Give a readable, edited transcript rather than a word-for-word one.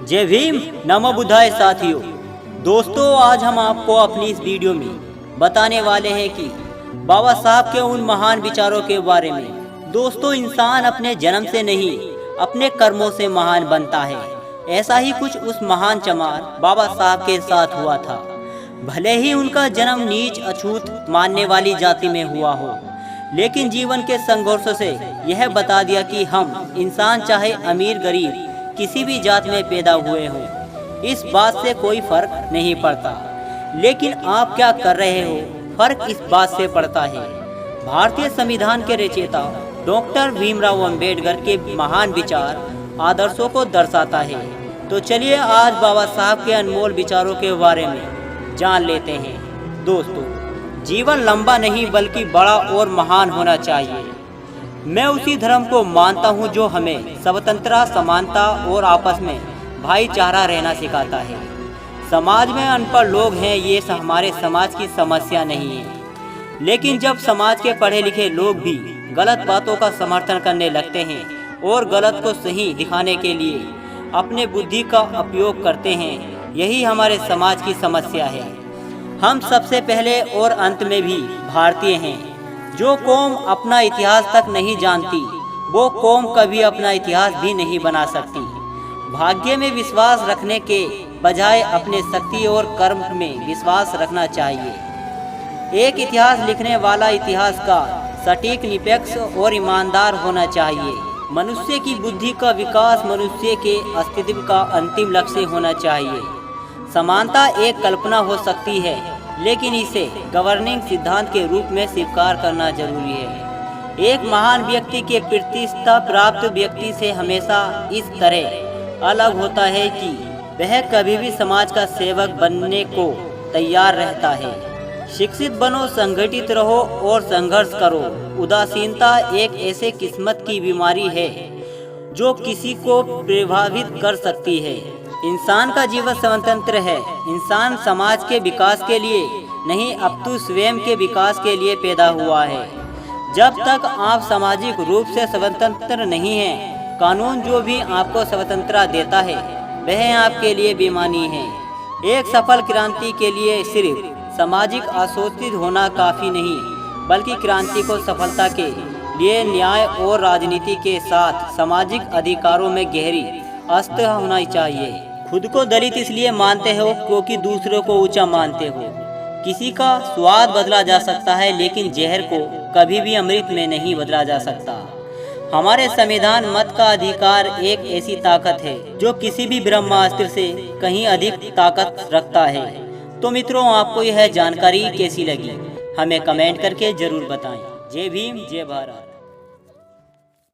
जय भीम, नमो बुद्धाय साथियों। दोस्तों, आज हम आपको अपनी इस वीडियो में बताने वाले हैं कि बाबा साहब के उन महान विचारों के बारे में। दोस्तों, इंसान अपने जन्म से नहीं अपने कर्मों से महान बनता है। ऐसा ही कुछ उस महान चमार बाबा साहब के साथ हुआ था। भले ही उनका जन्म नीच अछूत मानने वाली जाति में हुआ हो, लेकिन जीवन के संघर्षों से यह बता दिया कि हम इंसान चाहे अमीर गरीब किसी भी जात में पैदा हुए हों, इस बात से कोई फर्क नहीं पड़ता। लेकिन आप क्या कर रहे हो, फर्क इस बात से पड़ता है। भारतीय संविधान के रचयिता डॉक्टर भीमराव अंबेडकर के महान विचार आदर्शों को दर्शाता है। तो चलिए आज बाबा साहब के अनमोल विचारों के बारे में जान लेते हैं। दोस्तों, जीवन लंबा नहीं बल्कि बड़ा और महान होना चाहिए। मैं उसी धर्म को मानता हूँ जो हमें स्वतंत्रता, समानता और आपस में भाईचारा रहना सिखाता है। समाज में अनपढ़ लोग हैं, ये हमारे समाज की समस्या नहीं है। लेकिन जब समाज के पढ़े लिखे लोग भी गलत बातों का समर्थन करने लगते हैं और गलत को सही दिखाने के लिए अपने बुद्धि का उपयोग करते हैं, यही हमारे समाज की समस्या है। हम सबसे पहले और अंत में भी भारतीय हैं। जो कौम अपना इतिहास तक नहीं जानती, वो कौम कभी अपना इतिहास भी नहीं बना सकती। भाग्य में विश्वास रखने के बजाय अपने शक्ति और कर्म में विश्वास रखना चाहिए। एक इतिहास लिखने वाला इतिहास का सटीक, निष्पक्ष और ईमानदार होना चाहिए। मनुष्य की बुद्धि का विकास मनुष्य के अस्तित्व का अंतिम लक्ष्य होना चाहिए। समानता एक कल्पना हो सकती है, लेकिन इसे गवर्निंग सिद्धांत के रूप में स्वीकार करना जरूरी है। एक महान व्यक्ति के प्रतिष्ठा प्राप्त व्यक्ति से हमेशा इस तरह अलग होता है कि वह कभी भी समाज का सेवक बनने को तैयार रहता है। शिक्षित बनो, संगठित रहो और संघर्ष करो। उदासीनता एक ऐसे किस्मत की बीमारी है जो किसी को प्रभावित कर सकती है। इंसान का जीवन स्वतंत्र है। इंसान समाज के विकास के लिए नहीं अपितु स्वयं के विकास के लिए पैदा हुआ है। जब तक आप सामाजिक रूप से स्वतंत्र नहीं हैं, कानून जो भी आपको स्वतंत्रता देता है वह आपके लिए बेईमानी है। एक सफल क्रांति के लिए सिर्फ सामाजिक आशोषित होना काफ़ी नहीं, बल्कि क्रांति को सफलता के लिए न्याय और राजनीति के साथ सामाजिक अधिकारों में गहरी आस्था होना चाहिए। खुद को दलित इसलिए मानते हो क्योंकि दूसरों को ऊंचा मानते हो। किसी का स्वाद बदला जा सकता है, लेकिन जहर को कभी भी अमृत में नहीं बदला जा सकता। हमारे संविधान मत का अधिकार एक ऐसी ताकत है जो किसी भी ब्रह्मास्त्र से कहीं अधिक ताकत रखता है। तो मित्रों, आपको यह जानकारी कैसी लगी हमें कमेंट करके जरूर बताएं। जय भीम, जय भारत।